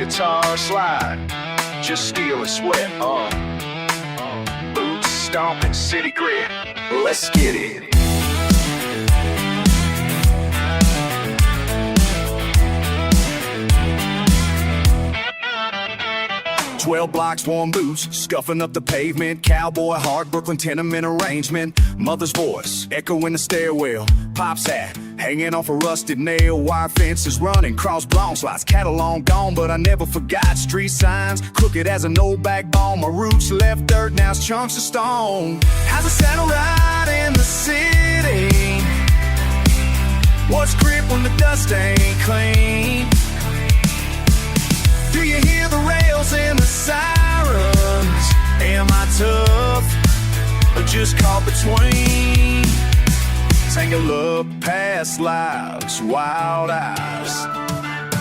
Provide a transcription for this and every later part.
guitar slide, just steal a sweat. Boots stomping, city grit, let's get it. 12 blocks, worn boots, scuffing up the pavement. Cowboy heart, Brooklyn tenement arrangement. Mother's voice, echo in the stairwell. Pop's hat, hanging off a rusted nail. Wire fences running, cross blown slides. Cattle long gone, but I never forgot. Street signs, crooked as an old backbone. My roots left dirt, now it's chunks of stone. How's it sound right in the city? What's grip when the dust ain't clean? Do you hear the rails and the sirens? Am I tough or just caught between? Tangle up past lives, wild eyes.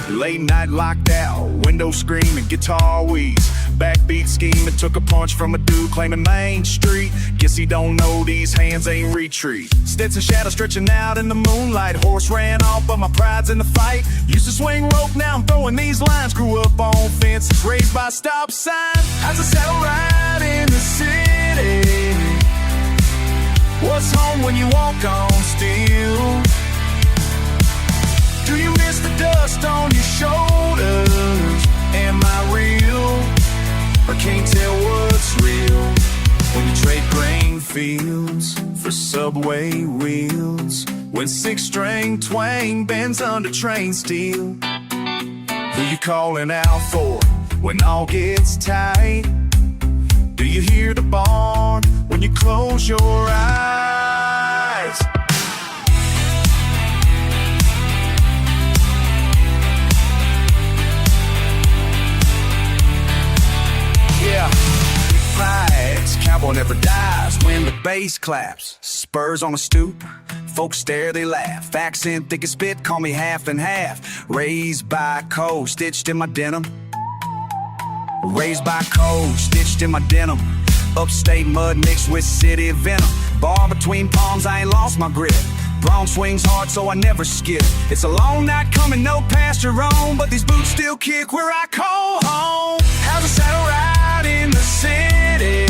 Late night locked out, window screaming, guitar wheeze. Backbeat scheming, took a punch from a dude claiming Main Street. Guess he don't know these hands ain't retreat. Stetson shadow stretching out in the moonlight. Horse ran off, but my pride's in the fight. Used to swing rope, now I'm throwing these lines. Grew up on fences, raised by stop signs. How's it sound right in the city? What's home when you walk on steel? Do you miss the dust on your shoulders? Am I real? I can't tell what's real when you trade grain fields for subway wheels. When six-string twang bends under train steel. Who you calling out for when all gets tight? Do you hear the barn when you close your eyes? Yeah, fights, cowboy never dies when the bass claps. Spurs on a stoop, folks stare, they laugh. Accent thick as spit, call me half and half. Raised by cold, stitched in my denim. Raised by cold, stitched in my denim. Upstate mud mixed with city venom. Bar between palms, I ain't lost my grip. Brawn swings hard, so I never skip. It's a long night coming, no pasture on, but these boots still kick where I call home. How's it sound right in the city?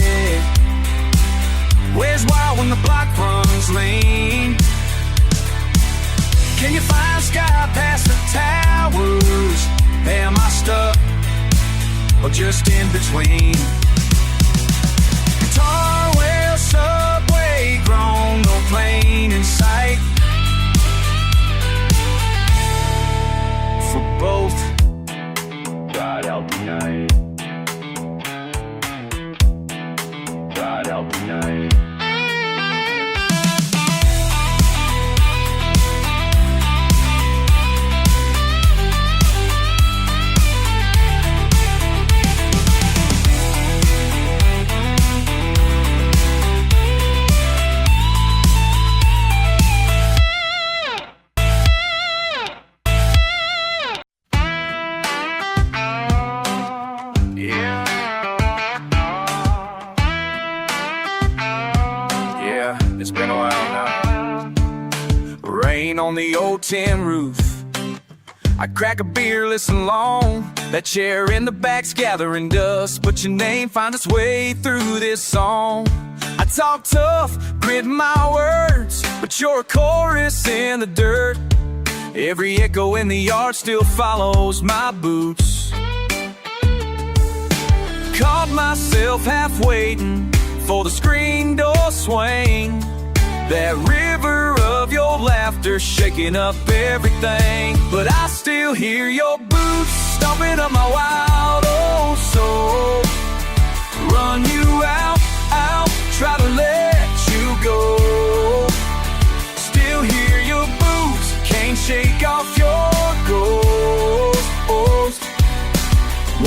Where's wild when the block runs lean? Can you find sky past the towers? Am I stuck or just in between? Guitar well, subway grown, no plane in sight. For both, ride out the night. Ride out the night. It's been a while now. Rain on the old tin roof. I crack a beer, listen long. That chair in the back's gathering dust, but your name finds its way through this song. I talk tough, grit my words, but you're a chorus in the dirt. Every echo in the yard still follows my boots. Caught myself half waiting for the screen door swing. That river of your laughter shaking up everything, but I still hear your boots stomping up my wild old soul. Run you out, try to let you go. Still hear your boots, can't shake off your ghost.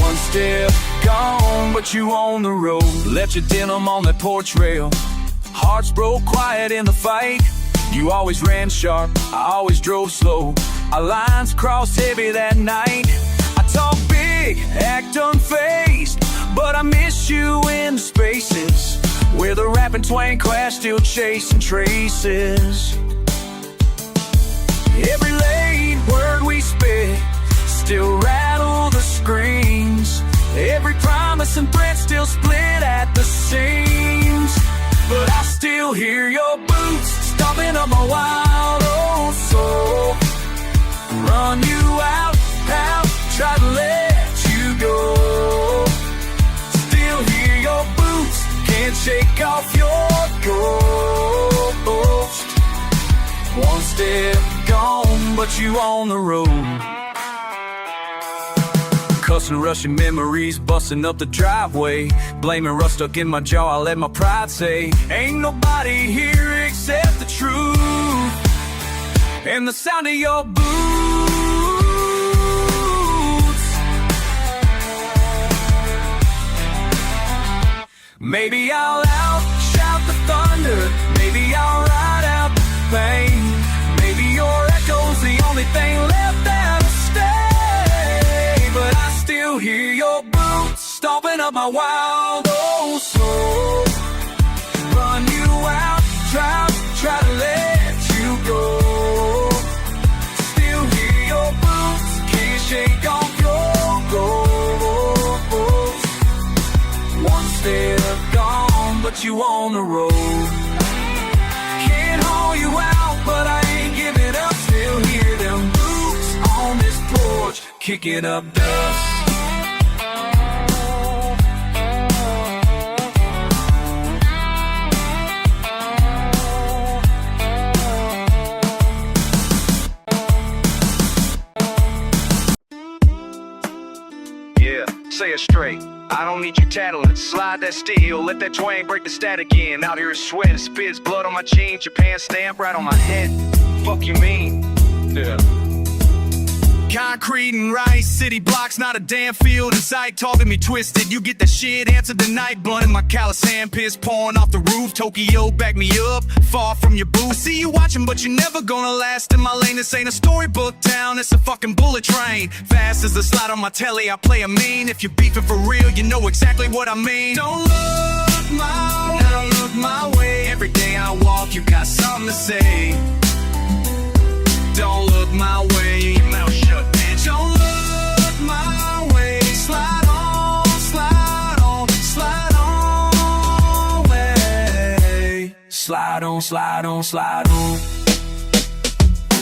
One step gone, but you on the road. Left your denim on that porch rail. Hearts broke quiet in the fight. You always ran sharp, I always drove slow. Our lines crossed heavy that night. I talk big, act unfazed, but I miss you in the spaces where the rap and twang clash, still chasing traces. Every late word we spit still rattle the screen. hear your boots stomping up my wild old soul. Run you out, try to let you go. Still hear your boots, can't shake off your ghost. One step gone, but you on the road. Cussing, rushing memories, busting up the driveway. Blaming rust stuck in my jaw, I let my pride say, ain't nobody here except the truth and the sound of your boots. Maybe I'll shout the thunder, maybe I'll ride out the pain. Maybe your echo's the only thing left that'll stay. But I still hear your boots stomping up my wild old soul. Run you out, try to let you go. Still hear your boots, can't shake off your ghost. One step gone, but you on the road. Can't haul you out, but I ain't giving up. Still hear them boots on this porch, kicking up dust. Yeah, say it straight. I don't need you tattling, slide that steel, let that twang break the static in. Out here it's sweat, it spits blood on my jeans, your pants stamp right on my head. Fuck you mean? Yeah. Concrete and rice, city blocks, not a damn field in sight. Talking me twisted, you get that shit, answer the night. Blunt in my callous hand, piss pouring off the roof. Tokyo, back me up, far from your booth. See you watching, but you're never gonna last in my lane. This ain't a storybook town, it's a fucking bullet train. Fast as the slide on my telly, I play a mean. If you're beefing for real, you know exactly what I mean. Don't look my way, now look my way. Every day I walk, you got something to say. Don't look my way, your mouth shut, bitch. Don't look my way. Slide on, slide on, slide on way. Slide on, slide on, slide on.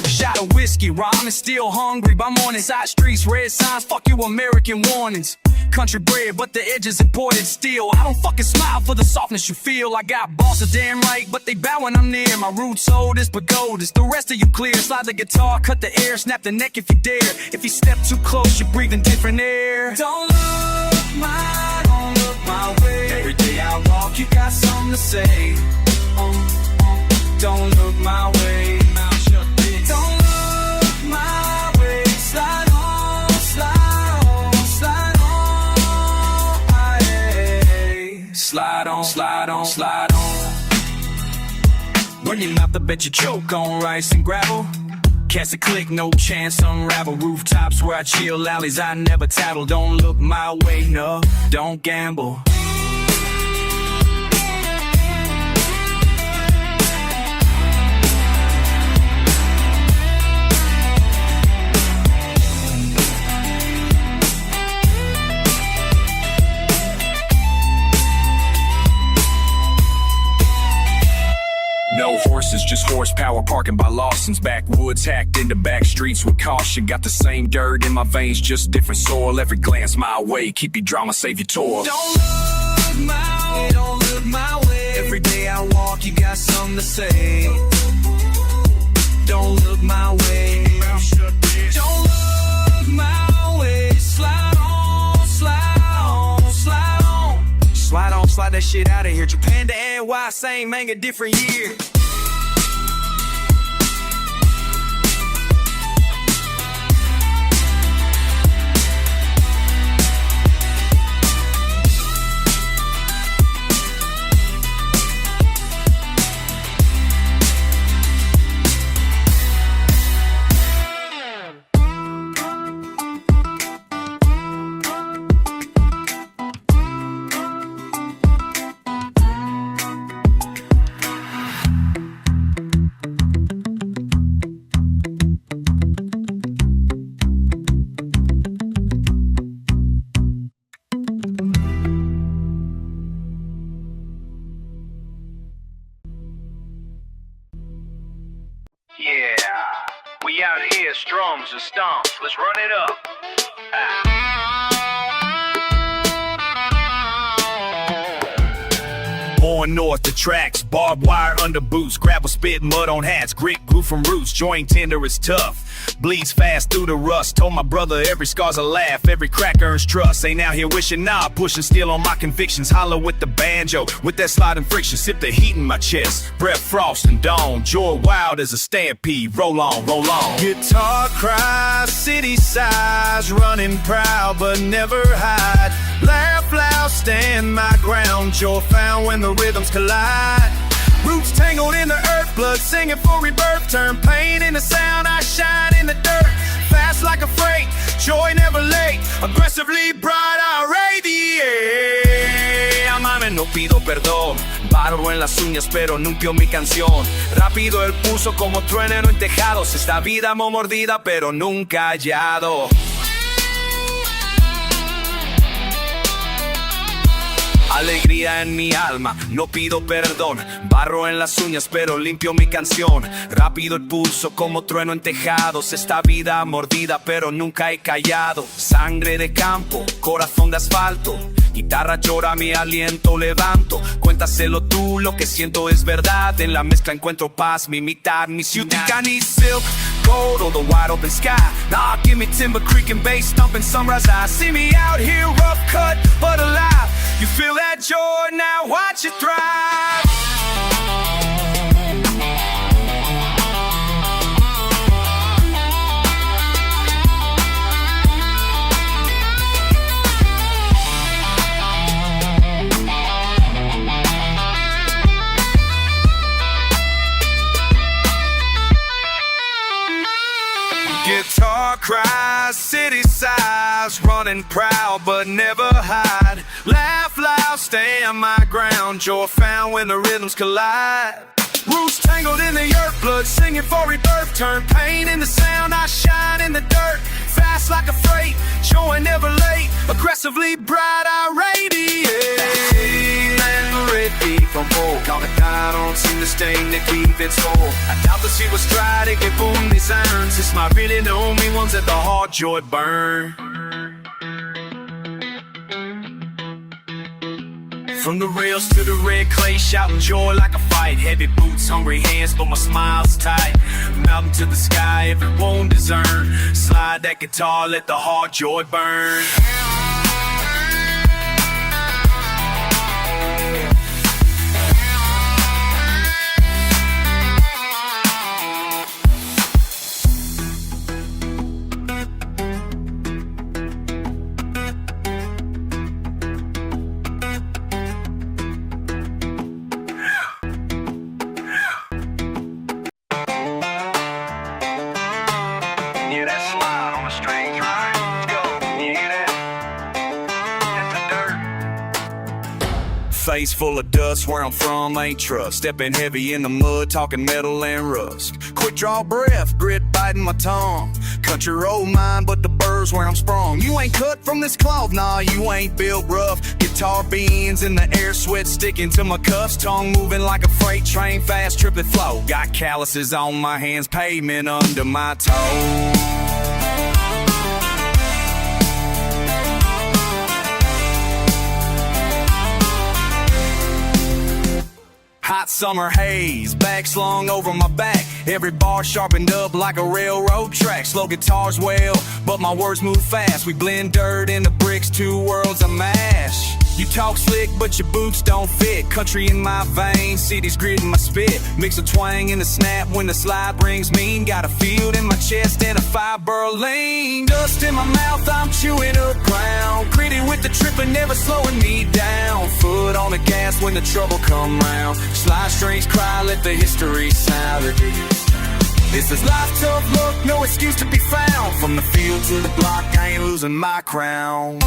Shot of whiskey, rhyming, still hungry by morning. Side streets, red signs, fuck you American warnings. Country bred, but the edge is imported steel. I don't fucking smile for the softness you feel. I got bosses damn right, but they bow when I'm near. My roots old as pagodas, the rest of you clear. Slide the guitar, cut the air, snap the neck if you dare. If you step too close, you're breathing different air. Don't look my way. Every day I walk, you got something to say. Don't look my way. Mouth shut, bitch. Don't look my way. Slide on, slide on, slide on. Aye. Slide on, slide on, slide on. Run your mouth, I bet you choke on rice and gravel. Cast a click, no chance, unravel. Rooftops where I chill, alleys I never tattle. Don't look my way, no, don't gamble. No horses, just horsepower parking by Lawson's. Backwoods hacked into back streets with caution. Got the same dirt in my veins, just different soil. Every glance my way, keep your drama, save your toil. Don't look my way, don't look my way. Every day I walk, you got something to say. Don't look my way. Don't look my way. Slide on, slide on, slide on. Slide on, slide that shit out of here. Japan to NY, same manga, different year. drums and stomps. Let's run it up. On north, the tracks, barbed wire under boots, gravel spit, mud on hats, grit grew from roots, joint tender is tough, bleeds fast through the rust. Told my brother every scar's a laugh, every crack earns trust. Ain't out here wishing, nah, pushing steel on my convictions. Holler with the banjo, with that sliding friction, sip the heat in my chest, breath frost and dawn, joy wild as a stampede. Roll on, roll on. Guitar cries, city sighs, running proud but never hide. Laugh loud, stand my ground, joy found when the rhythms collide. Roots tangled in the earth, blood singing for rebirth. Turn pain into sound, I shine in the dirt. Fast like a freight, joy never late. Aggressively bright, I radiate. Amame, no pido perdón. Barro en las uñas, pero limpio mi canción. Rápido el pulso como trueno en tejados. Esta vida mordida, pero nunca hallado. Alegría en mi alma, no pido perdón. Barro en las uñas, pero limpio mi canción. Rápido el pulso como trueno en tejados. Esta vida mordida, pero nunca he callado. Sangre de campo, corazón de asfalto. Guitarra llora, mi aliento levanto. Cuéntaselo tú, lo que siento es verdad. En la mezcla encuentro paz, mi mitad, mi ciudad. You think I need silk, gold, or the wide open sky? Nah, give me Timber Creek and bass thumping sunrise eyes. See me out here, rough cut, but alive. You feel that joy, now watch it thrive. Guitar cries, city sighs, running proud but never hide. Laugh loud, stand my ground, joy found when the rhythms collide. Roots tangled in the earth, blood singing for rebirth. Turn pain into sound, I shine in the dirt. Fast like a freight, joy never late. Aggressively bright, I radiate. Land the red deep from folk. All the God don't seem to stain the keep its soul. I doubt that she was tried to get boom these irons. It's my really the only ones that the heart joy burn. From the rails to the red clay, shouting joy like a fight. Heavy boots, hungry hands, but my smile's tight. Mountain to the sky, if it won't discern. Slide that guitar, let the heart joy burn. Face full of dust, where I'm from ain't trust. Stepping heavy in the mud, talking metal and rust. Quick draw breath, grit biting my tongue. Country road mine, but the birds where I'm sprung. You ain't cut from this cloth, nah, you ain't built rough. Guitar beans in the air, sweat sticking to my cuffs. Tongue moving like a freight train, fast triplet flow. Got calluses on my hands, pavement under my toes. Hot summer haze, back slung over my back. Every bar sharpened up like a railroad track. Slow guitars wail, but my words move fast. We blend dirt into bricks, two worlds a mash. You talk slick, but your boots don't fit. Country in my veins, city's grit in my spit. Mix a twang in the snap when the slide brings mean. Got a field in my chest and a fiber lane. Dust in my mouth, I'm chewing up ground. Gritty with the tripping, never slowing me down. Foot on the gas when the trouble come round. Slide strings cry, let the history sound. This is life, tough luck, no excuse to be found. From the field to the block, I ain't losing my crown.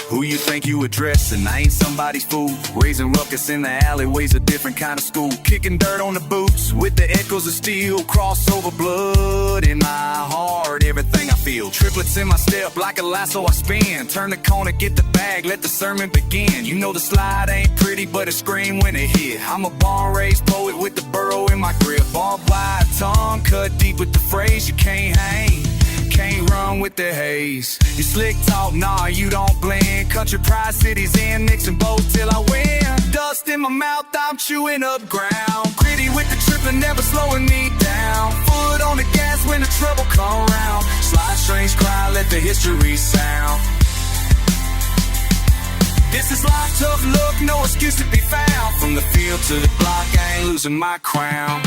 Who you think you addressing? I ain't somebody's fool. Raising ruckus in the alleyways, a different kind of school. Kicking dirt on the boots with the echoes of steel. Crossover blood in my heart, everything I feel. Triplets steps in my step, like a lasso I spin. Turn the corner, get the bag, let the sermon begin. You know the slide ain't pretty, but it scream when it hit. I'm a born-raised poet with the burrow in my grip. Barbed wire tongue, cut deep with the phrase. You can't hang, can't run with the haze. You slick talk, nah, you don't blend. Country pride cities in, mixing both till I win. Dust in my mouth, I'm chewing up ground. Gritty with the trippin', never slowing me down. Foot on the gas when the trouble come around. Slide strange cry, let the history sound. This is life, tough look, no excuse to be found. From the field to the block, I ain't losing my crown.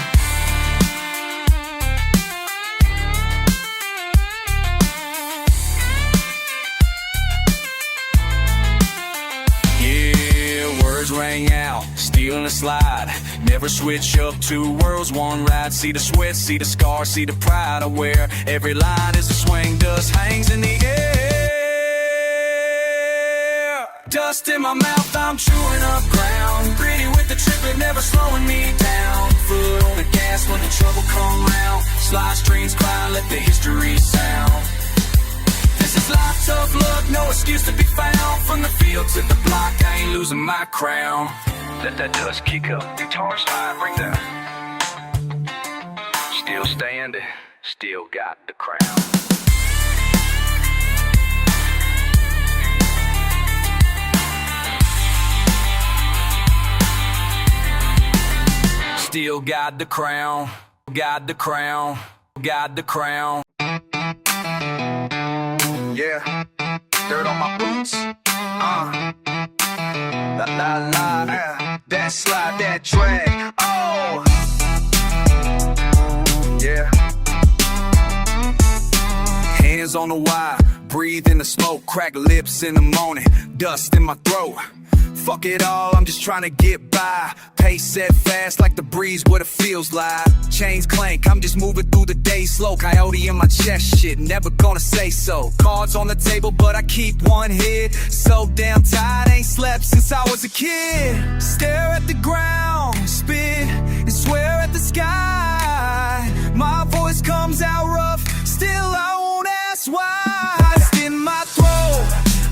Rang out, stealing a slide. Never switch up, two worlds, one ride. See the sweat, see the scars, see the pride I wear. Every line is a swing, dust hangs in the air. Dust in my mouth, I'm chewing up ground. Gritty with the trippin', never slowing me down. Foot on the gas when the trouble come round. Slide streams cry, let the history sound. This is life, tough luck, no excuse to be found. From the field to the block, I ain't losing my crown. Let that dust kick up, guitar slide, bring down. Still standing, still got the crown. Still got the crown, got the crown, got the crown. Yeah, dirt on my boots. La la la, that slide, that drag. Oh, yeah. Hands on the wire, breathe in the smoke, crack lips in the morning, dust in my throat. Fuck it all, I'm just trying to get by. Pace set fast like the breeze, what it feels like. Chains clank, I'm just moving through the day slow. Coyote in my chest, shit, never gonna say so. Cards on the table, but I keep one hit. So damn tired, ain't slept since I was a kid. Stare at the ground, spit, and swear at the sky. My voice comes out rough, still I won't ask why. Dust in my throat,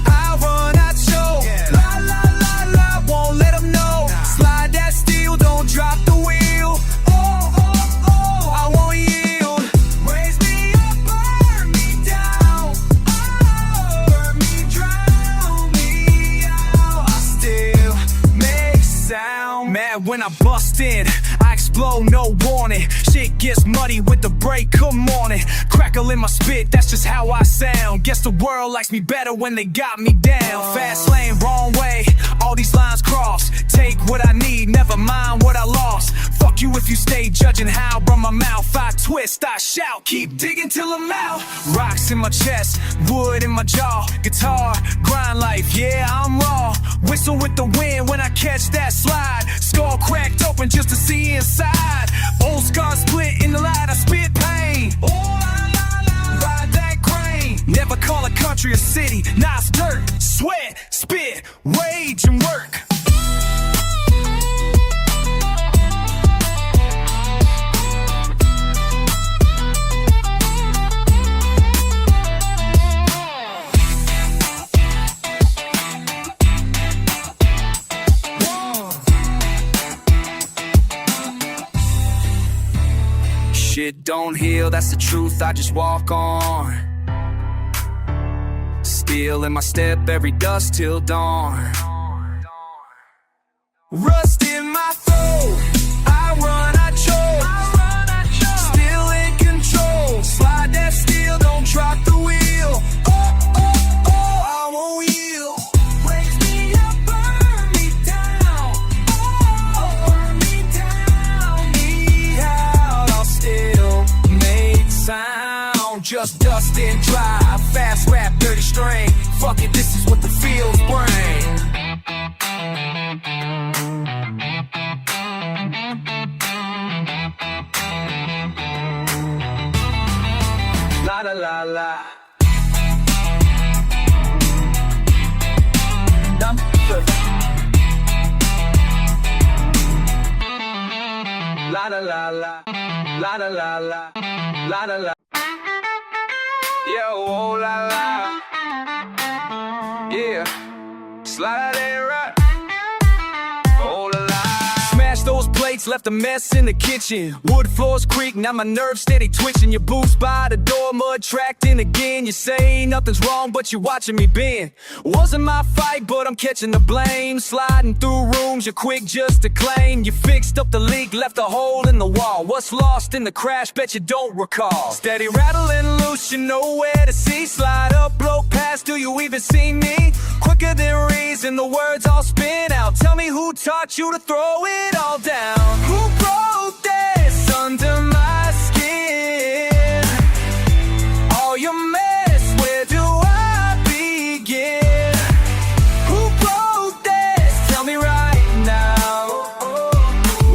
I run, I choke. La la la la, won't let them know. Slide that steel, don't drop the wheel. Oh, oh, oh, I won't yield. Raise me up, burn me down. Oh, burn me, drown me out. I still make sound. Mad when I bust in, I explode, no warning. Shit gets muddy with the break, good morning. Crackle in my spit, that's just how I sound. Guess the world likes me better when they got me down. Fast lane, wrong way, all these lines cross. Take what I need, never mind what I lost. Fuck you if you stay judging how I run my mouth. I twist, I shout, keep digging till I'm out. Rocks in my chest, wood in my jaw. Guitar, grind life, yeah, I'm raw. Whistle with the wind when I catch that slide. Skull cracked open just to see inside. Old scar split in the light, I spit pain. Oh, la, la, la. Ride that crane. Never call a country a city, nah, it's dirt. Sweat, spit, rage, and work. Shit don't heal, that's the truth, I just walk on. Steel in my step, every dusk till dawn. Rust in my throat, I run, I choke. Still in control, slide that steel, don't drop the wheel. Oh, oh, oh, I won't yield. Raise me up, burn me down. Oh, burn me down, me out. I'll still make sound. Just dust and dry, fast rap, dirty strain. Fuck it, this is what the fields bring. La la la la. La la la la. La la la la. La la la. Yo. oh la la. Yeah, slide that right. Oh la la. Smash those plates, left a mess in the kitchen. Wood floors creak, now my nerves steady twitching. Your boots by the door, mud tracked in again. You say nothing's wrong, but you're watching me bend. Wasn't my fight, but I'm catching the blame. Sliding through rooms, you're quick just to claim. You fixed up the leak, left a hole in the wall. What's lost in the crash, bet you don't recall. Steady rattling loose, you know where to see. Slide up, blow past, do you even see me? Quicker than reason, the words all spin out. Tell me who taught you to throw it all down. Who broke this under my skin? All your mess, where do I begin? Who broke this? Tell me right now.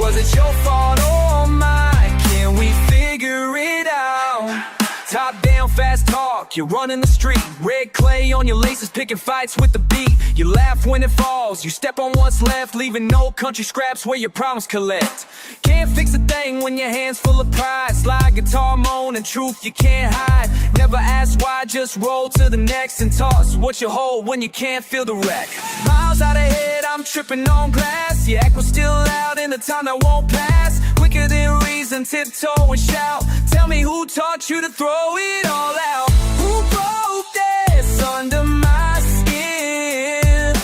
Was it your fault or mine? Can we figure it out? Top down, fast talk, you're running the street. Red clay on your laces, picking fights with the beat. You laugh when it falls, you step on what's left, leaving no country scraps where your problems collect. Can't fix a thing when your hands full of pride. Slide guitar moan and truth you can't hide. Never ask why, just roll to the next and toss what you hold when you can't feel the wreck. Miles out ahead, I'm tripping on glass. Your echo's still loud in the time that won't pass. Quicker than reason, tiptoe and shout. Tell me who taught you to throw it all out. Who broke this under my skin?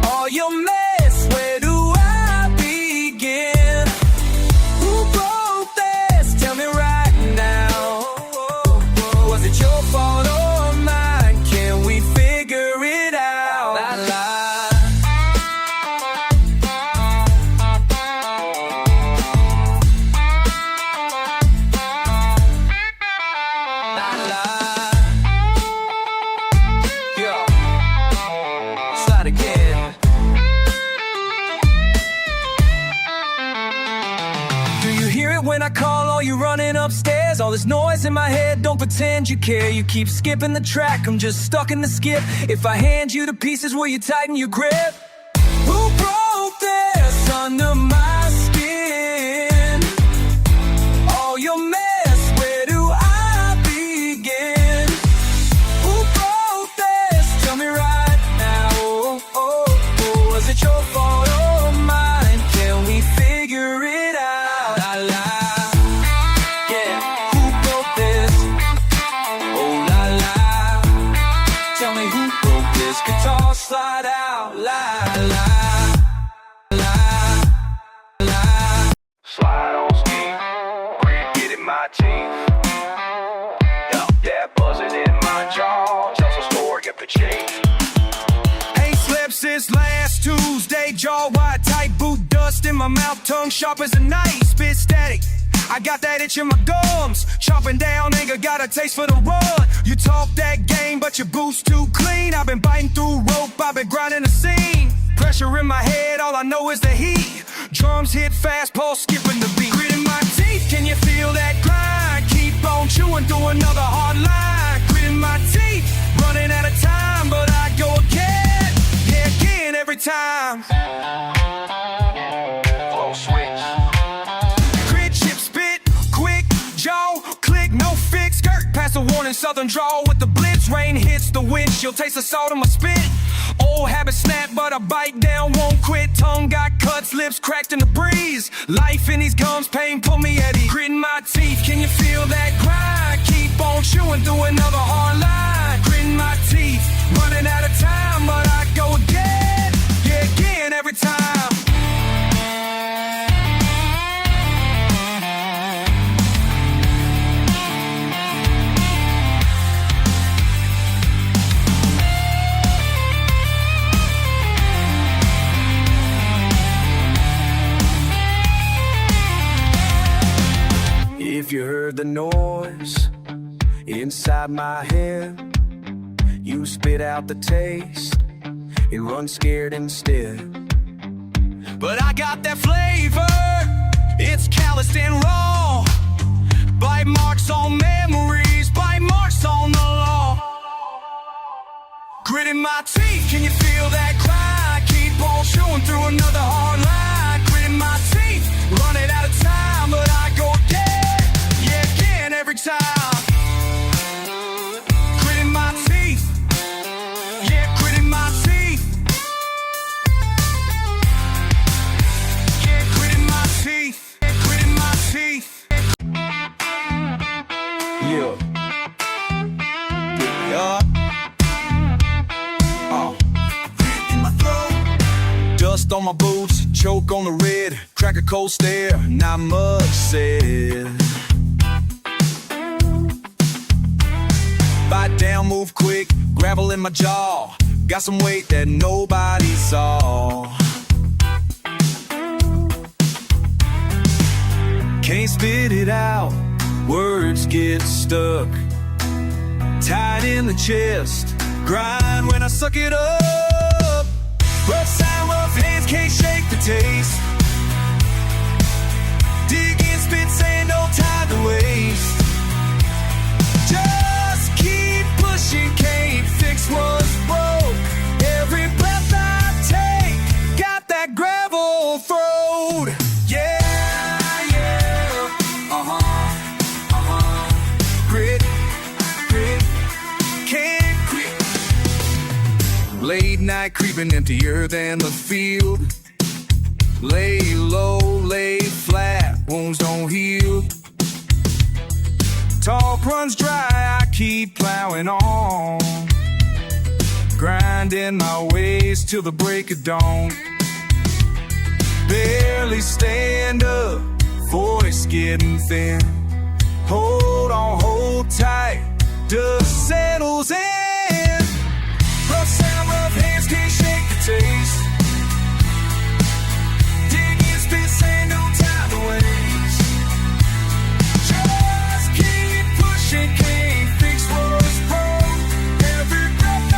All your mess, where do I begin? Who broke this? Tell me right now. Was it your fault or mine? Can we figure it out? La la. Again. Do you hear it when I call? Are you running upstairs? All this noise in my head, don't pretend you care. You keep skipping the track, I'm just stuck in the skip. If I hand you the pieces, will you tighten your grip? Who broke this under my skin? All your mess, where do I begin? Who broke this? Tell me right now. Was it your fault or mine? Can we figure it out? La la. Yeah, who broke this? Oh la la. Tell me who broke this? Guitar slide out. La la. La la. Slide on ski, get in my teeth. Yup, that buzzing in my jaw. Tell some story, get the change. Since last Tuesday, jaw wide tight, boot dust in my mouth, tongue sharp as a knife, spit static. I got that itch in my gums, chopping down anger, got a taste for the run. You talk that game, but your boots too clean. I've been biting through rope, I've been grinding the scene. Pressure in my head, all I know is the heat. Drums hit fast, pulse skipping the beat. Grit in my teeth, can you feel that grind? Keep on chewing through another hard line. Grit in my teeth, running out of time, but I go again. Again every time. Flow switch. Grit, chip, spit, quick, jaw, click, no fix, skirt. Pass a warning, southern draw with the blitz. Rain hits the windshield, taste the salt in my spit. Old habit snap, but I bite down, won't quit. Tongue got cuts, lips cracked in the breeze. Life in these gums, pain pull me at ease. Grit in my teeth, can you feel that grind? Keep on chewing through another hard line. Grit in my teeth, running out of time, but I go again, yeah, again every time. If you heard the noise inside my head, you spit out the taste and run scared instead. But I got that flavor, it's calloused and raw. Bite marks on memories, bite marks on the law. Grit in my teeth, can you feel that cry? Keep on chewing through another hard line. Grit in my teeth, running out of time, but I go again, yeah, again every time. Yeah. In my throat. Dust on my boots, choke on the red, crack a cold stare, not much said. Bite down, move quick, gravel in my jaw. Got some weight that nobody saw. Can't spit it out, words get stuck. Tied in the chest, grind when I suck it up. Rough sound, rough hands, can't shake the taste. Dig in, spit, sand, no time to waste. Just keep pushing, can't fix what's broke. Every breath I take, got that gravel throat. Yeah, grit, grit, can't quit. Late night creeping, emptier than the field. Lay low, lay flat, wounds don't heal. Talk runs dry, I keep plowing on. Grinding my ways till the break of dawn. Barely stand up, voice getting thin. Hold on, hold tight, dust settles in. Rough sound, rough hands, can't shake the taste. Dig in, spit, sand, no time to waste. Just keep pushing, can't fix what's broke. Every breath I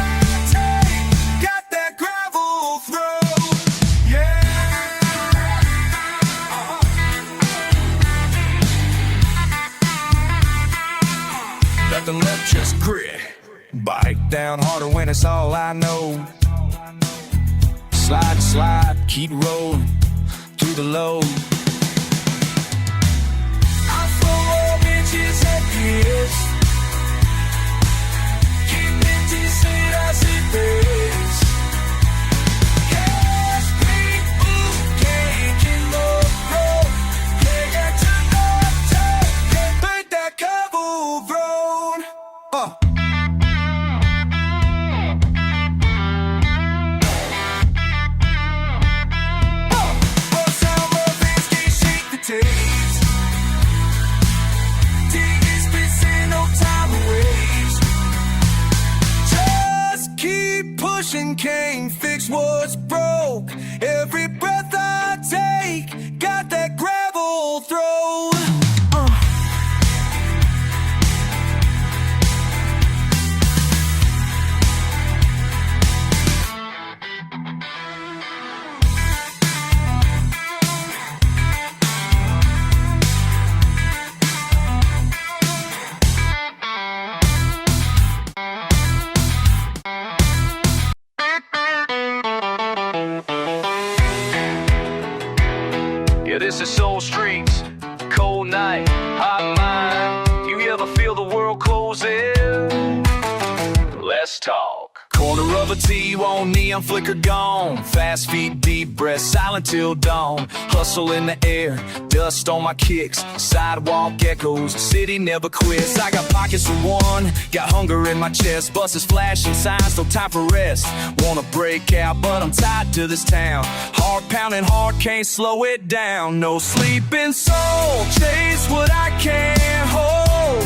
take, got that gravel throat. Yeah. Nothing left, just grit. Bite down harder when it's all I know. Slide, slide, keep rolling through the low. I throw inches at this. Keep empty, sit as it is. Cash, big, can't look broke. They got to not take, take that gravel road. Can't fix what's broke. Every breath I take, got that gravel throat. This is Soul Streets, cold night, hot mind. You ever feel the world closing? Let's talk. Corner of a T1, neon flicker gone. Fast feet, deep breath, silent till dawn. Hustle in the air, dust on my kicks. Sidewalk echoes, city never quits. I got pockets for one, got hunger in my chest. Buses flashing signs, no time for rest. Wanna break out, but I'm tied to this town. Heart pounding hard, can't slow it down. No sleeping soul, chase what I can't hold.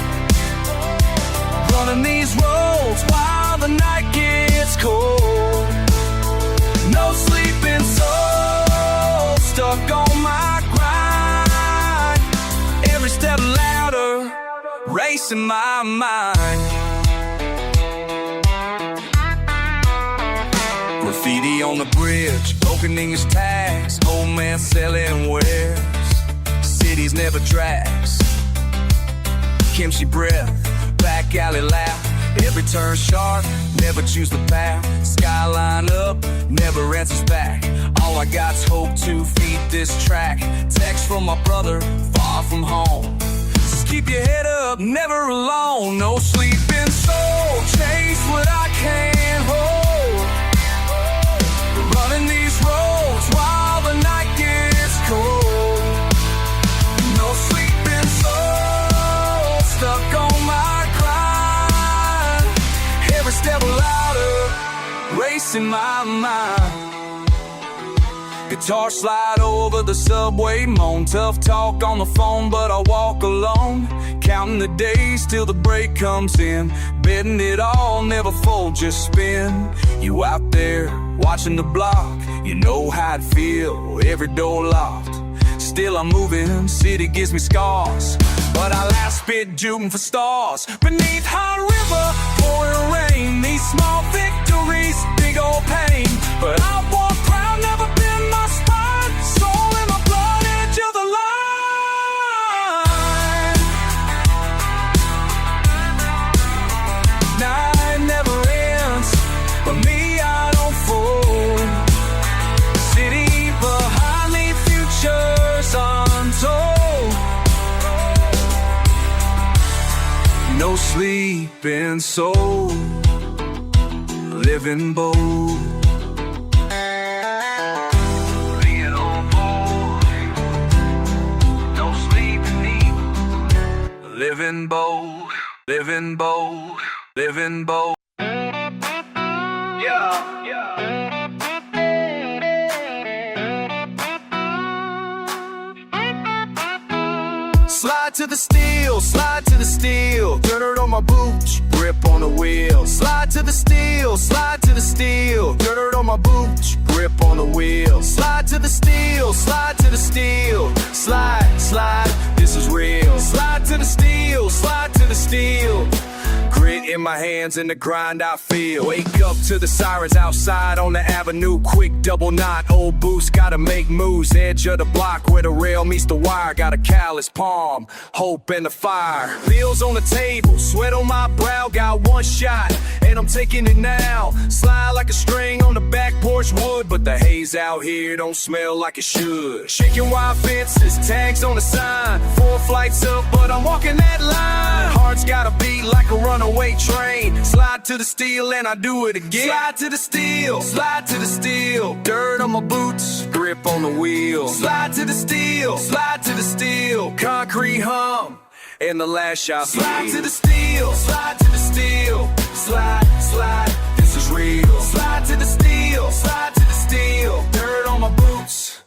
Running these roads while the night gets cold. No sleeping soul, stuck on my grind. Every step louder, racing my mind. Graffiti on the bridge, opening his tags. Old man selling wares, cities never tracks. Kimchi breath, back alley laugh. Every turn sharp, never choose the path. Skyline up, never answers back. All I got's hope to feed this track. Text from my brother, far from home. Just keep your head up, never alone. No sleeping soul, chase what I can't hold. Running these roads while the night gets cold. No sleeping soul, stuck on my racing my mind. Guitar slide over the subway, moan tough talk on the phone, but I walk alone, counting the days till the break comes in, betting it all, never fold, just spin. You out there, watching the block, you know how it feel, every door locked. Still I'm moving, city gives me scars, but I last spit shooting for stars. Beneath hot river, pouring rain, these small victories, big old pain. But I walk proud, never been my spine, soul in my blood, edge of the line. Night never ends, but me I don't fold. City behind me, futures untold. No sleeping soul, living bold. Being on board, no sleeping need. Living bold, living bold, living bold. Yeah, yeah. Slide to the steel, slide to the steel. Dirt on my boots, grip on the wheel. Slide to the steel, slide to the steel. Dirt on my boots, grip on the wheel. Slide to the steel, slide to the steel. Slide, slide, this is real. Slide to the steel, slide to the steel. Grit in my hands and the grind I feel. Wake up to the sirens outside on the avenue. Quick double knot, old boost, gotta make moves. Edge of the block where the rail meets the wire. Got a callous palm, hope and the fire. Bills on the table, sweat on my brow. Got one shot, and I'm taking it now. Slide like a string on the back porch wood, but the haze out here don't smell like it should. Shaking wire fences, tags on the sign. 4 flights up, but I'm walking that line. Heart's gotta beat like a runaway train. Slide to the steel and I do it again. Slide to the steel, slide to the steel. Dirt on my boots, grip on the wheel. Slide to the steel, slide to the steel. Concrete hum, and the last shot. Slide to the steel, slide to the steel. Slide, slide, this is real. Slide to the steel, slide to the steel. Dirt on my boots,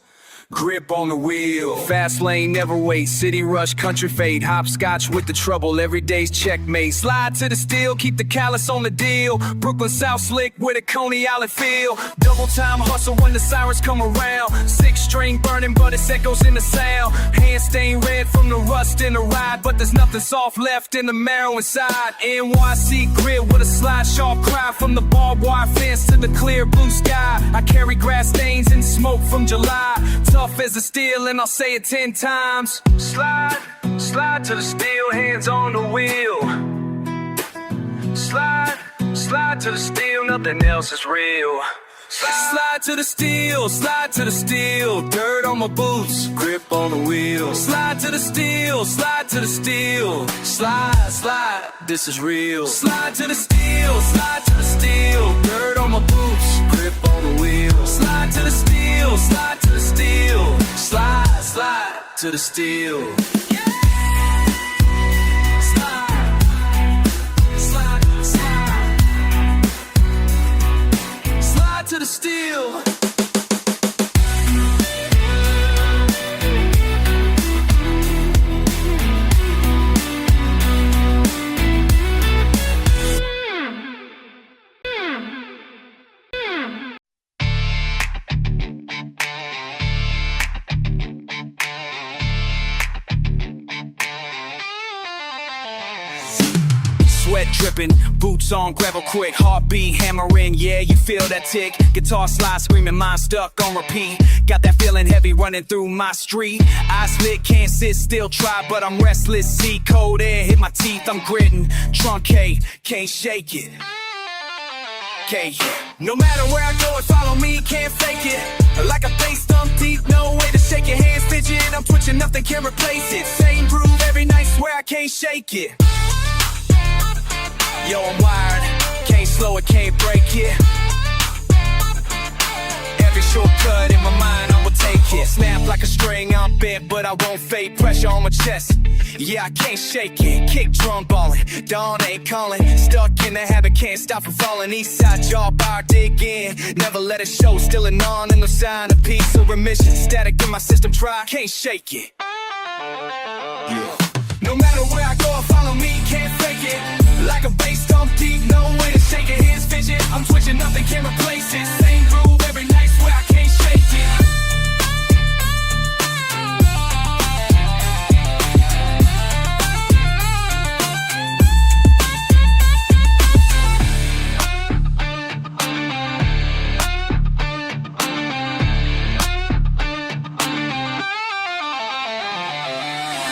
grip on the wheel. Fast lane, never wait. City rush, country fade. Hopscotch with the trouble, every day's checkmate. Slide to the steel, keep the callus on the deal. Brooklyn South slick with a Coney Island feel. Double time hustle when the sirens come around. 6-string burning, but it echoes in the sound. Hand stained red from the rust in the ride, but there's nothing soft left in the marrow inside. NYC grit with a slide sharp cry. From the barbed wire fence to the clear blue sky. I carry grass stains and smoke from July. Tough as a steel, and I'll say it 10 times. Slide, slide to the steel, hands on the wheel. Slide, slide to the steel, nothing else is real. Slide to the steel, slide to the steel. Dirt on my boots, grip on the wheel. Slide to the steel, slide to the steel. Slide, slide, this is real. Slide to the steel, slide to the steel. Dirt on my boots, grip on the wheel. Slide to the steel, slide to the steel. Slide, slide to the steel. To the steel. Sweat dripping, boots on, gravel quick, heartbeat hammering, yeah, you feel that tick. Guitar slide screaming, mind stuck on repeat. Got that feeling heavy running through my street. Eyes lit, can't sit still, try, but I'm restless. See cold air hit my teeth, I'm gritting. Truncate, can't shake it. Okay, no matter where I go, follow me, can't fake it. Like a bass thump deep, no way to shake your hands fidget. I'm twitching, nothing can replace it. Same groove every night, swear I can't shake it. Yo, I'm wired, can't slow it, can't break it. Every shortcut in my mind, I'ma take it. Snap like a string, I'm bent, but I won't fade. Pressure on my chest, yeah, I can't shake it. Kick drum ballin', dawn ain't calling. Stuck in the habit, can't stop from falling. East side jaw bar, dig in. Never let it show, still an on and no sign of peace or remission. Static in my system, try, can't shake it. Yeah. No matter where I go, follow me, can't fake it. Like a bass stomp deep, no way to shake it. Hands fidget, I'm switching, nothing can replace it. Same groove every night, swear I can't shake it.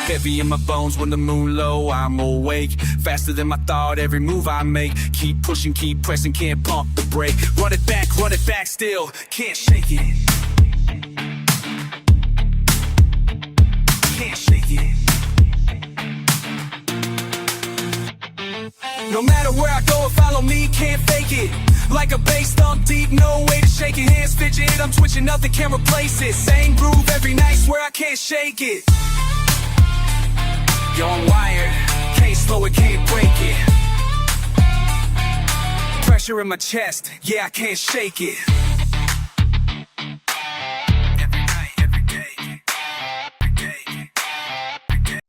Heavy in my bones when the moon low, I'm awake. Faster than my thought, every move I make. Keep pushing, keep pressing, can't pump the brake. Run it back still, can't shake it. Can't shake it. No matter where I go, follow me, can't fake it. Like a bass thump deep, no way to shake it. Hands fidget, I'm twitching, nothing can replace it. Same groove every night, swear I can't shake it. You're on wired, can't slow it, can't break it. Pressure in my chest, yeah, I can't shake it. Every night, every day, every day, every day.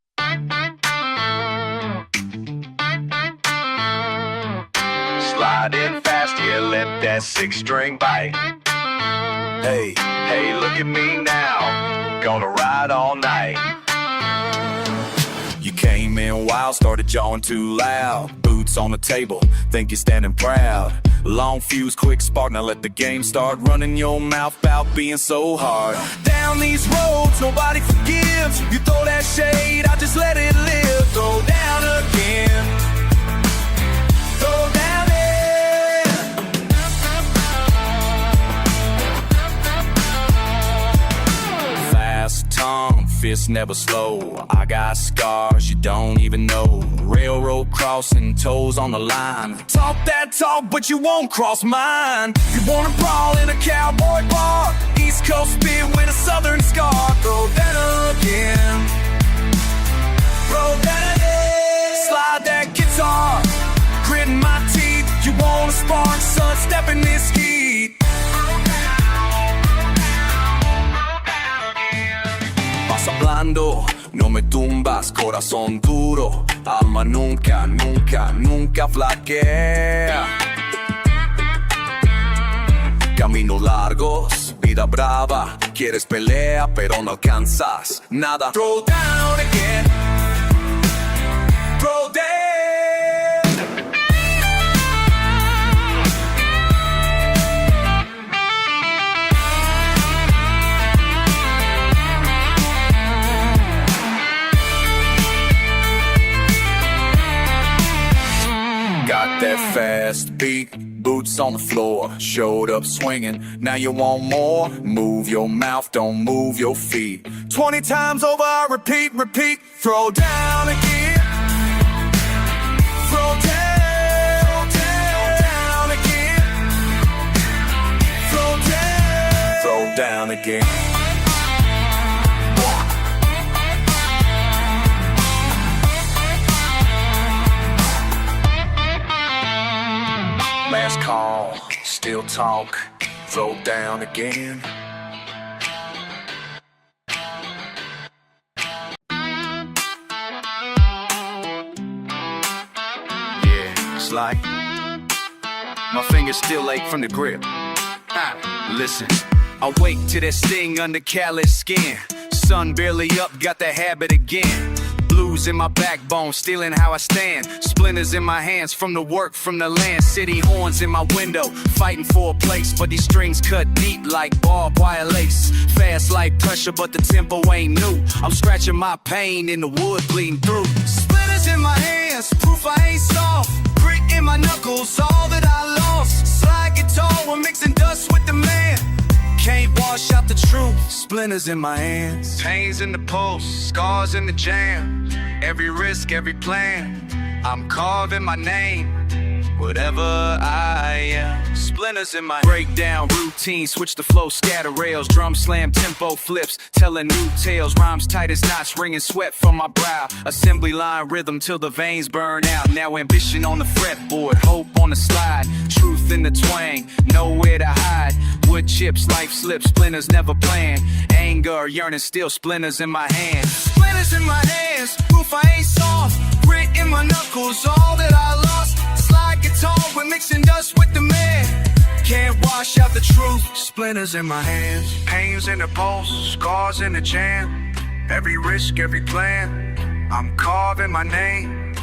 Slide in fast, yeah, let that 6-string bite. Hey, hey, look at me now, gonna ride all night. You came in wild, started jawing too loud. Boots on the table, think you're standing proud. Long fuse, quick spark, now let the game start. Running your mouth about being so hard. Down these roads, nobody forgives. You throw that shade, I just let it live. Throw down again. Throw down it. Fast tongue, fist never slow. I got scars you don't even know. Railroad crossing, toes on the line. Talk that talk, but you won't cross mine. You wanna brawl in a cowboy bar. East Coast spit with a southern scar. Throw that again. Throw that again. Slide that guitar. Gritting my teeth. You wanna spark, son, step in this heat. Vas hablando, no me tumbas, corazón duro. Alma nunca, nunca, nunca flaquea. Caminos largos, vida brava. Quieres pelea, pero no alcanzas nada. Throw down again. Throw down. Got that fast beat, boots on the floor, showed up swinging, now you want more? Move your mouth, don't move your feet. 20 times over, I repeat, repeat. Throw down again. Throw down, throw down again. Throw down, throw down again. Last call, still talk, throw down again. Yeah, it's like my fingers still ache from the grip. Listen, I wake to that sting under callous skin. Sun barely up, got the habit again. Blues in my backbone, stealing how I stand. Splinters in my hands from the work, from the land. City horns in my window, fighting for a place. But these strings cut deep like barbed wire lace. Fast like pressure, but the tempo ain't new. I'm scratching my pain in the wood, bleeding through. Splinters in my hands, proof I ain't soft. Grit in my knuckles, all that I lost. Slide guitar, we're mixing dust with the man. Can't wash out the truth, splinters in my hands. Pains in the pulse, scars in the jam. Every risk, every plan, I'm carving my name. Whatever I am, splinters in my breakdown routine, switch the flow, scatter rails, drum slam, tempo flips, telling new tales, rhymes tight as knots, wringing sweat from my brow, assembly line rhythm till the veins burn out. Now ambition on the fretboard, hope on the slide, truth in the twang, nowhere to hide. Wood chips, life slips, splinters never planned. Anger, yearning, still splinters in my hands. Splinters in my hands, proof I ain't soft. Grit in my knuckles, all that I lost. Slide guitar, we're mixing dust with the man. Can't wash out the truth. Splinters in my hands, pains in the pulse, scars in the jam. Every risk, every plan, I'm carving my name.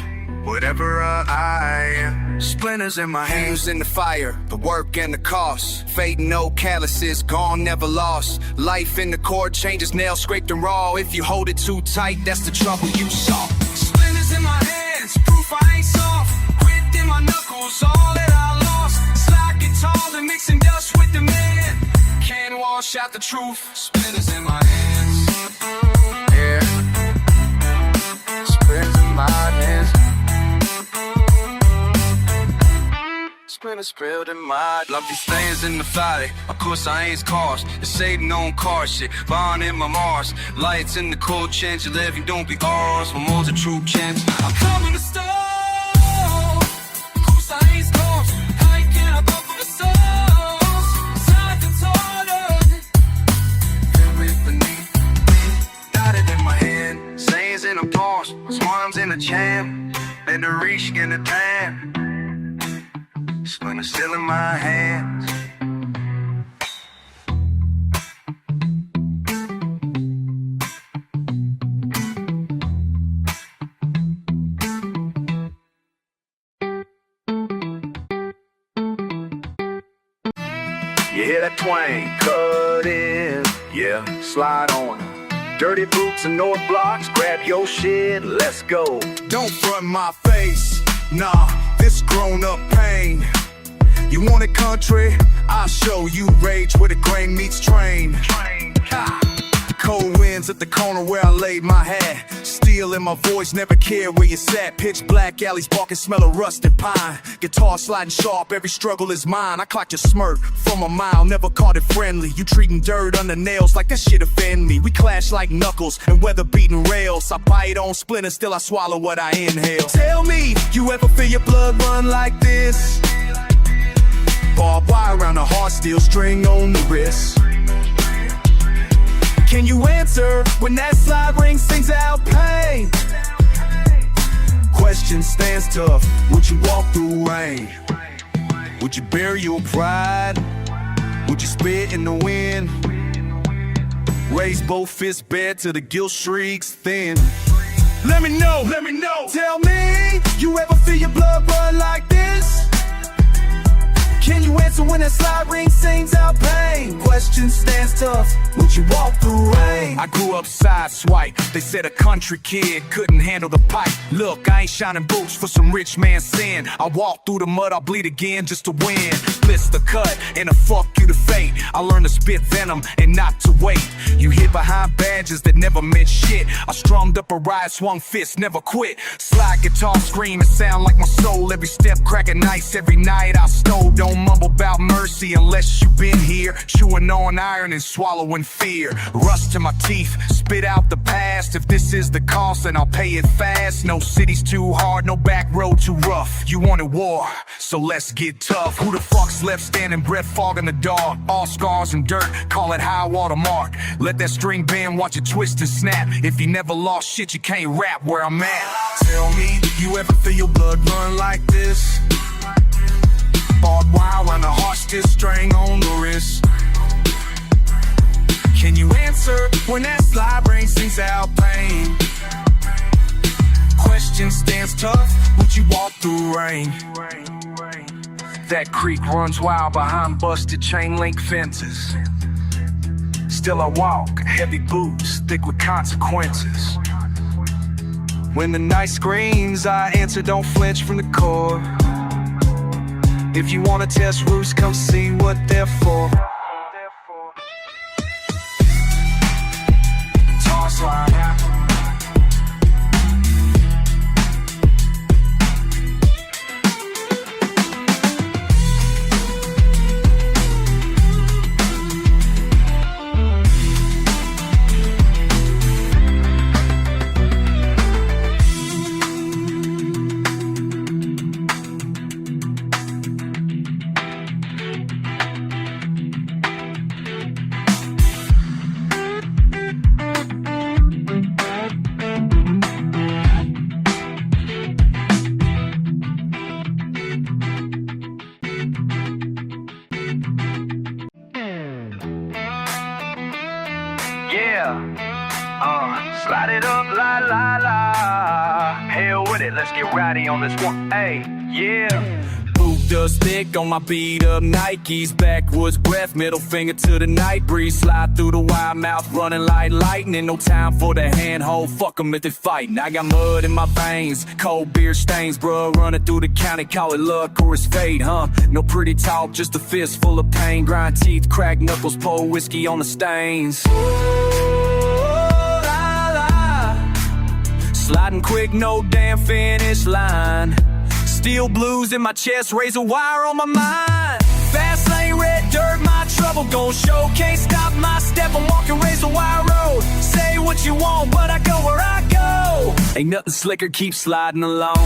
Whatever I am, splinters in my hands, in the fire, the work and the cost. Fading, no calluses, gone, never lost. Life in the cord changes, nails scraped and raw. If you hold it too tight, that's the trouble you saw. Splinters in my hands, proof I ain't soft. Grit in my knuckles, all that I lost. Slide guitars and mixing dust with the man. Can't wash out the truth. Splinters in my hands. Yeah. Splinters in my hands. Splinters spilled in my love these things in the valley. Of course I ain't cars. It's Satan on car shit. Bond in my Mars. Lights in the cold chance. You live, you don't be ours. For more's a true chance. I'm coming to stop. Of course I ain't cars. Hiking above the stars. Side the tartar. Feel it beneath me. Dotted in my hand. Sayings in a pause. Swarms in a jam. In the reach in the time. Splinters still in my hands. You hear that twang? Cut in, yeah, slide on. Dirty boots and North blocks, grab your shit, let's go. Don't front my face, nah, this grown-up pain. You want it country? I'll show you rage where the grain meets train. Cold winds at the corner where I laid my hat. Steel in my voice, never cared where you sat. Pitch black alleys, barking, smell of rusted pine. Guitar sliding sharp, every struggle is mine. I clocked your smirk from a mile, never caught it friendly. You treating dirt under nails like that shit offend me. We clash like knuckles and weather beating rails. I bite on splinters, still I swallow what I inhale. Tell me, you ever feel your blood run like this? Barbed wire around the heart, steel string on the wrist. Can you answer when that slide ring sings out pain? Question stands tough, would you walk through rain? Would you bury your pride? Would you spit in the wind? Raise both fists bare till the guilt shrieks thin. Let me know, tell me, you ever feel your blood run like this? Can you answer when that slide ring sings out pain? Question stands tough, would you walk through rain? I grew up sideswipe, they said a country kid couldn't handle the pipe. Look, I ain't shining boots for some rich man's sin. I walk through the mud, I'll bleed again just to win. Blitz the cut, and a fuck you to fate. I learned to spit venom and not to wait. You hid behind badges that never meant shit. I strummed up a riot, swung fists, never quit. Slide guitar, scream, it sound like my soul. Every step cracking ice, every night I stole. Don't mumble about mercy unless you been here. Chewing on iron and swallowing fear. Rust to my teeth, spit out the past. If this is the cost, then I'll pay it fast. No city's too hard, no back road too rough. You wanted war, so let's get tough. Who the fuck's left standing, breath fog in the dark? All scars and dirt, call it high water mark. Let that string bend, watch it twist and snap. If you never lost shit, you can't rap where I'm at. Tell me, you ever feel your blood run like this? Barbed wire around the heart, still string on the wrist. Can you answer when that slide ring sings out pain? Question stands tough, would you walk through rain? That creek runs wild behind busted chain link fences. Still I walk, heavy boots, thick with consequences. When the night screams, I answer, don't flinch from the core. If you wanna test roots, come see what they're for. Toss line out. Light it up, la la la. Hell with it, let's get rowdy on this one. Hey, yeah. Boot dust thick on my beat up Nikes. Backwoods breath, middle finger to the night breeze. Slide through the wide mouth, running like lightning. No time for the handhold, fuck 'em if they fighting. I got mud in my veins, cold beer stains. Bruh, running through the county, call it luck or it's fate, huh? No pretty talk, just a fist full of pain. Grind teeth, crack knuckles, pour whiskey on the stains. Sliding quick, no damn finish line. Steel blues in my chest, razor wire on my mind. Fast lane, red dirt, my trouble gon' show. Can't stop my step, I'm walking razor wire road. Say what you want, but I go where I go. Ain't nothing slicker, keep sliding along.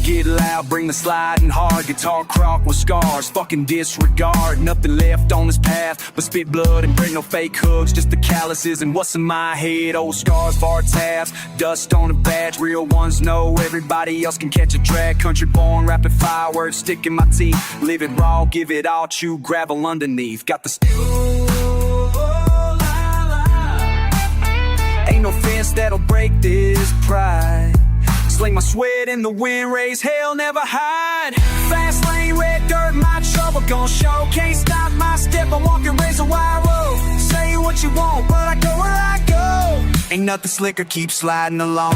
Get loud, bring the sliding hard. Guitar crock with scars, fucking disregard. Nothing left on this path but spit blood and bring no fake hooks. Just the calluses and what's in my head. Old scars, bar tabs, dust on a badge. Real ones know everybody else can catch a drag. Country born, rapid fire words, stick in my teeth. Live it raw, give it all, chew gravel underneath. Got the ain't no fence that'll break this pride. Sling my sweat in the wind, raise hell, never hide. Fast lane, red dirt, my trouble gon' show. Can't stop my step, I'm walking razor wire road. Say what you want, but I go where I go. Ain't nothing slicker, keep sliding along.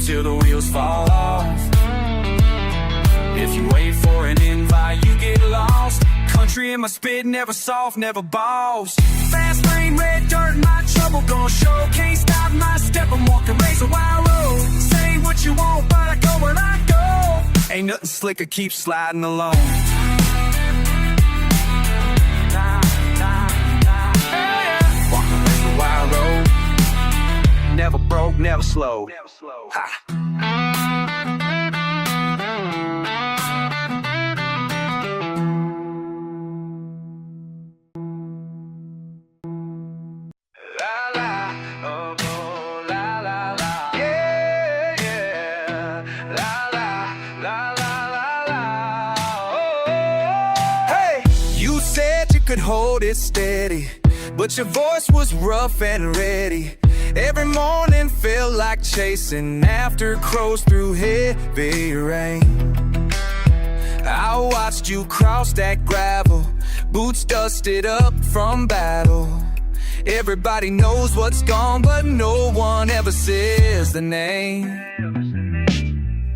Till the wheels fall off. If you wait for an invite, you get lost. Country in my spit, never soft, never balls. Fast lane, red dirt, my trouble gon' show. Can't stop my step, I'm walking razor wire road. Say what you want, but I go where I go. Ain't nothing slicker, keep sliding along. Walking razor wire road. Never broke, never slow. Ha. La la, oh, oh, la la la, yeah, yeah. La la, la la la la, oh. Hey, you said you could hold it steady, but your voice was rough and ready. Every morning felt like chasing after crows through heavy rain. I watched you cross that gravel, boots dusted up from battle. Everybody knows what's gone, but no one ever says the name.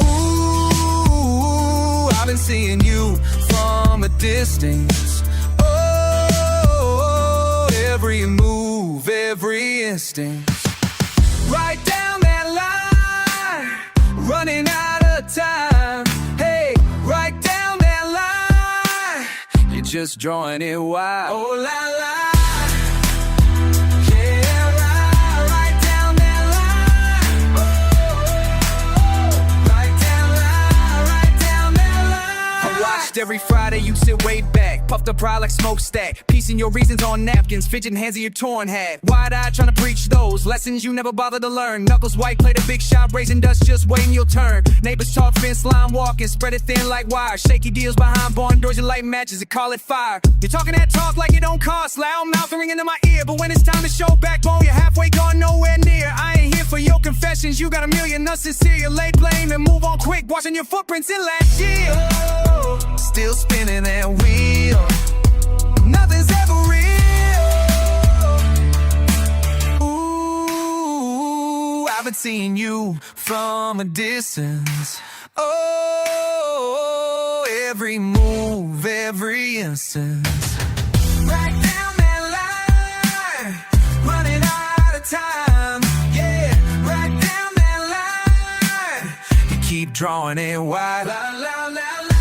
Ooh, I've been seeing you from a distance. Oh, every move, every instinct. Right down that line, running out of time. Hey, right down that line, you're just drawing it wide. Oh la la, yeah, right down that line. Oh, right down that line. I watched every Friday you sit way back, puffed up pride like smokestack, piecing your reasons on napkins, fidgeting hands of your torn hat. Wide-eyed trying to preach those lessons you never bothered to learn. Knuckles white, played a big shot, raising dust, just waiting your turn. Neighbors talk, fence line walking, spread it thin like wire. Shaky deals behind barn doors, you light matches and call it fire. You're talking that talk like it don't cost, loud mouth ringing in my ear, but when it's time to show backbone, you're halfway gone, nowhere near. I ain't here for your confessions, you got a million unsincere. You lay blame and move on quick, watching your footprints in last year. Oh, still spinning that wheel, nothing's ever real. Ooh, I've been seeing you from a distance. Oh, every move, every instance. Right down that line, keep drawing it wide. La, la, la, la.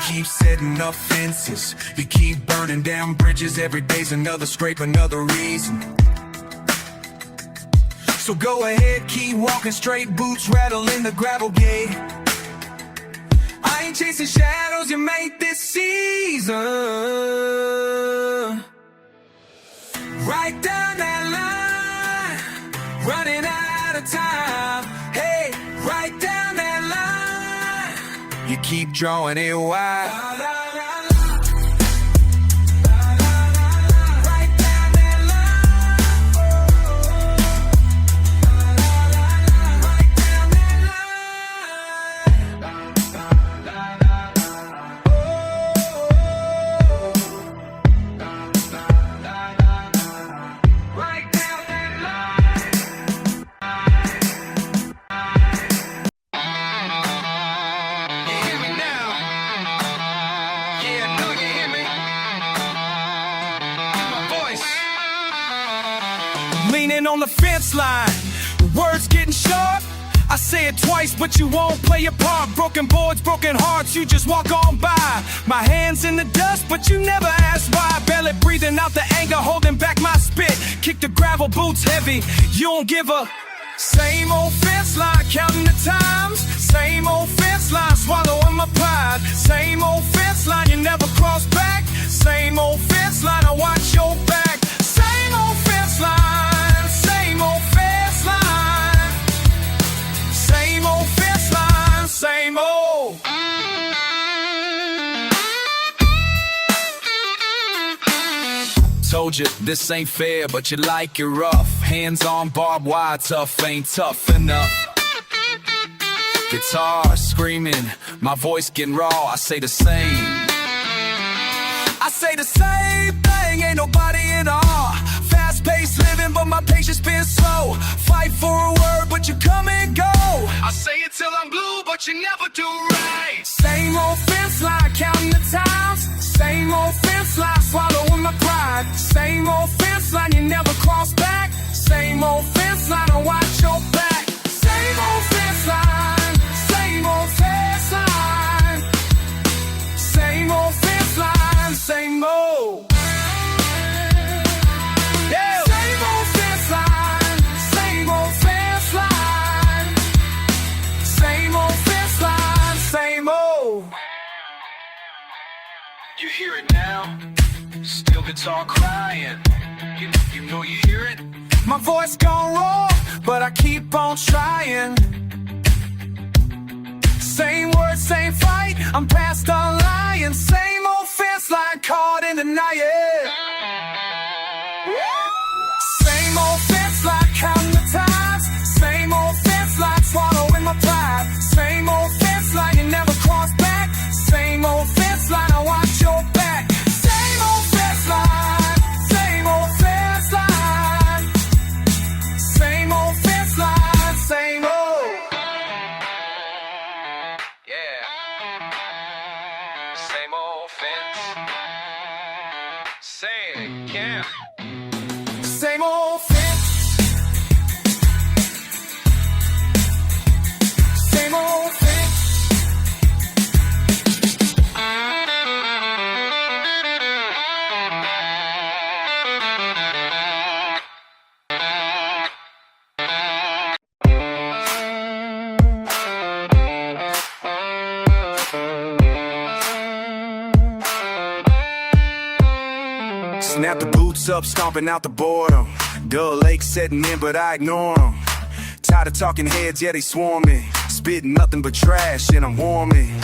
Keep setting up fences, you keep burning down bridges. Every day's another scrape, another reason. So go ahead, keep walking straight, boots rattling the gravel gate. I ain't chasing shadows, you made this season. Right down that line, running out of time. Hey, right down that line, you keep drawing it wide. Leaning on the fence line, words getting sharp. I say it twice, but you won't play your part. Broken boards, broken hearts, you just walk on by. My hands in the dust, but you never ask why. Barely breathing out the anger, holding back my spit. Kick the gravel, boots heavy, you don't give a. Same old fence line, counting the times. Same old fence line, swallowing my pride. Same old fence line, you never cross back. Same old fence line, I watch your back. Same old fence line, same old fence line. Same old fence line, same old. Told you this ain't fair, but you like it rough. Hands on barbed wire, tough ain't tough enough. Guitar screaming, my voice getting raw. I say the same. I say the same thing, ain't nobody in awe. Fast-paced living, but my patience been slow. Fight for a word, but you come and go. I say it till I'm blue, but you never do right. Same old fence line, counting the times. Same old fence line, swallowing my pride. Same old fence line, you never cross back. Same old fence line, I watch your back. Same old fence line, same old fence line. Same old fence line, same old. Yeah. Same old fence line, same old fence line. Same old fence line, same old. You hear it now, still guitar crying. You know you hear it. My voice gone raw, but I keep on trying. Same words, same fight, I'm past all lying. Same old fence line, caught in the night. Same old fence line, counting the times. Same old fence line, swallowing my pride. Same old fence line, you never cross back. Same old fence line, I watch your back. Same old fence line, same old fence line. Same old fence line, same old. Yeah. Same old fence. Say it, yeah. Same old fence. Same old fence. Snap the boots up, stomping out the boredom. Dull lake setting in, but I ignore them. Tired of talking heads, yeah, they swarm me. Spitting nothing but trash, and I'm warming.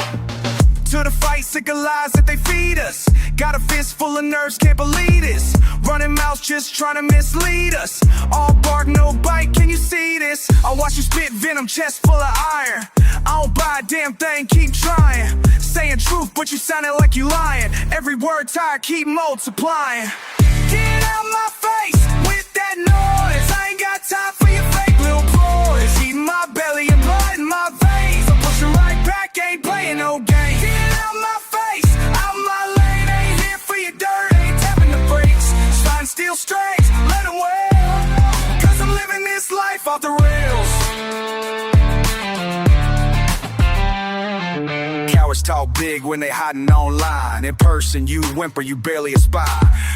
To the fight, sick of lies that they feed us. Got a fist full of nerves, can't believe this. Running mouths just trying to mislead us. All bark, no bite, can you see this? I watch you spit venom, chest full of iron. I don't buy a damn thing, keep trying. Saying truth, but you sounding like you lying. Every word tired, keep multiplying. Get out my face with that noise. I ain't got time for your fake little ploys. Eating my belly and blood in my veins. I'm pushing right back, ain't playing no games. Get out my face, out my lane, ain't here off the rails. Cowards talk big when they hiding online. In person, you whimper, you barely aspire.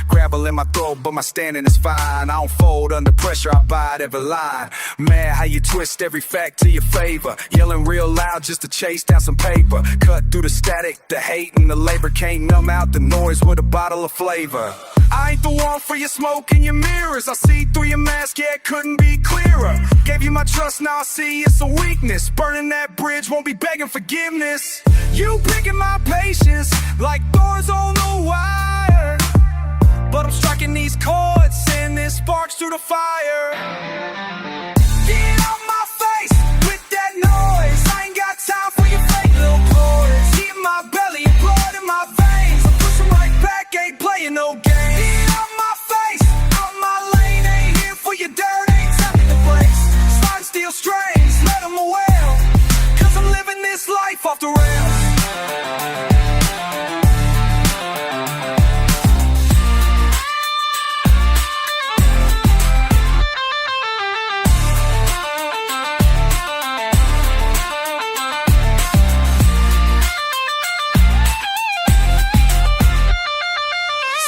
Gravel in my throat, but my standing is fine. I don't fold under pressure, I bite every line. Man, how you twist every fact to your favor. Yelling real loud just to chase down some paper. Cut through the static, the hate and the labor. Can't numb out the noise with a bottle of flavor. I ain't the one for your smoke and your mirrors. I see through your mask, yeah, it couldn't be clearer. Gave you my trust, now I see it's a weakness. Burning that bridge, won't be begging forgiveness. You picking my patience like thorns on the wire. But I'm striking these chords, sending sparks through the fire. Get out my face with that noise. I ain't got time for your fake little ploys. Heat in my belly and blood in my veins. I'm pushing right back, ain't playing no games. Get out my face, out my lane. Ain't here for your dirt, ain't tapping the brakes. Sliding steel strings, let them wail. Cause I'm living this life off the rails.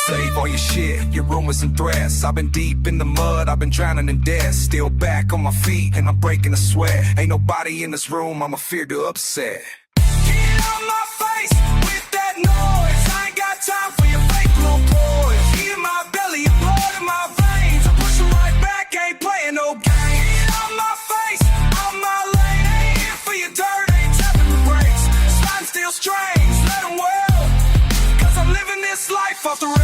Save all your shit, your rumors and threats. I've been deep in the mud, I've been drowning in debt. Still back on my feet and I'm breaking a sweat. Ain't nobody in this room I'm afraid to upset. Get out my face with that noise. I ain't got time for your fake little boys. Heat in my belly and blood in my veins. I'm pushing right back, ain't playing no games. Get out my face, out my lane. Ain't here for your dirt, ain't tapping the brakes. Sliding steel strings, let them well. Cause I'm living this life off the rails.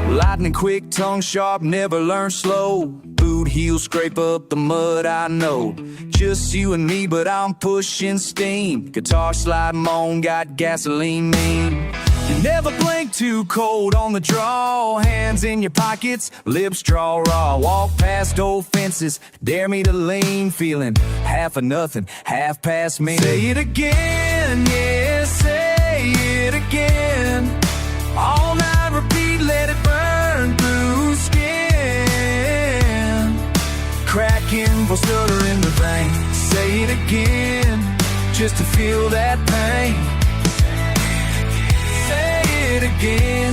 Lightning quick, tongue sharp, never learn slow. Boot heels scrape up the mud, I know. Just you and me, but I'm pushing steam. Guitar slide moan, got gasoline mean. You never blink, too cold on the draw. Hands in your pockets, lips draw raw. Walk past old fences, dare me to lean. Feeling half of nothing, half past me. Say it again, yeah, say it again. All night repeat, let it burn through skin. Cracking for stutter in the vein. Say it again, just to feel that pain. Say it again,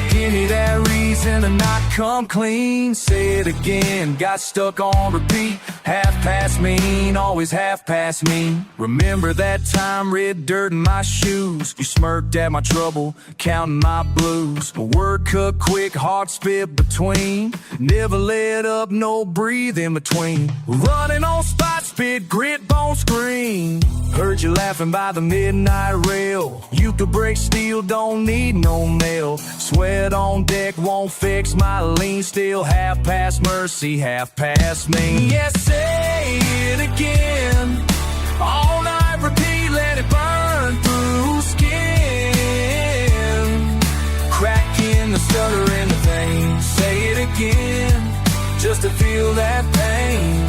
give me that reason to not come clean. Say it again, got stuck on repeat. Half past mean, always half past me. Remember that time, red dirt in my shoes. You smirked at my trouble, counting my blues. A word cut quick, heart spit between. Never let up, no breathe in between. Running on spot, spit, grit, bone, scream. Heard you laughing by the midnight rail. You could break steel, don't need no nail. Sweat on deck won't fix my lean. Still half past mercy, half past me. Yes, say it again. All night repeat, let it burn through skin. Cracking the stutter in the vein. Say it again, just to feel that pain.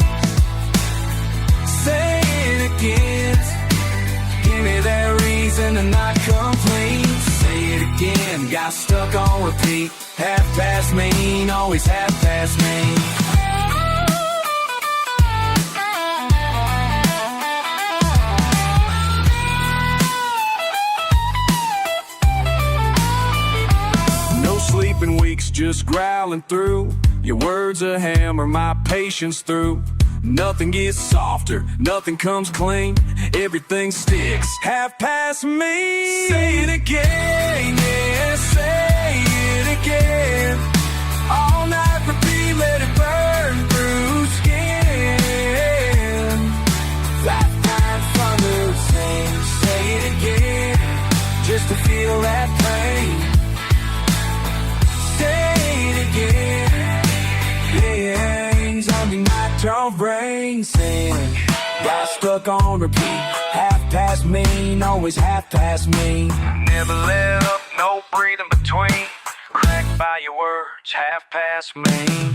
Say it again, give me that reason to not complain. Say it again, got stuck on repeat. Half past mean, always half past me. No sleeping weeks, just growling through. Your words a hammer, my patience through. Nothing gets softer, nothing comes clean. Everything sticks, half past me. Say it again, yeah, say it again. All night repeat, let it burn through skin. Lifetime thunder sing. Say it again, just to feel that pain. Say it again, yeah. Zombie night, your brain saying Got stuck on repeat, half past mean, always half past me. Never let up, no breathing between. Cracked by your words, half past me.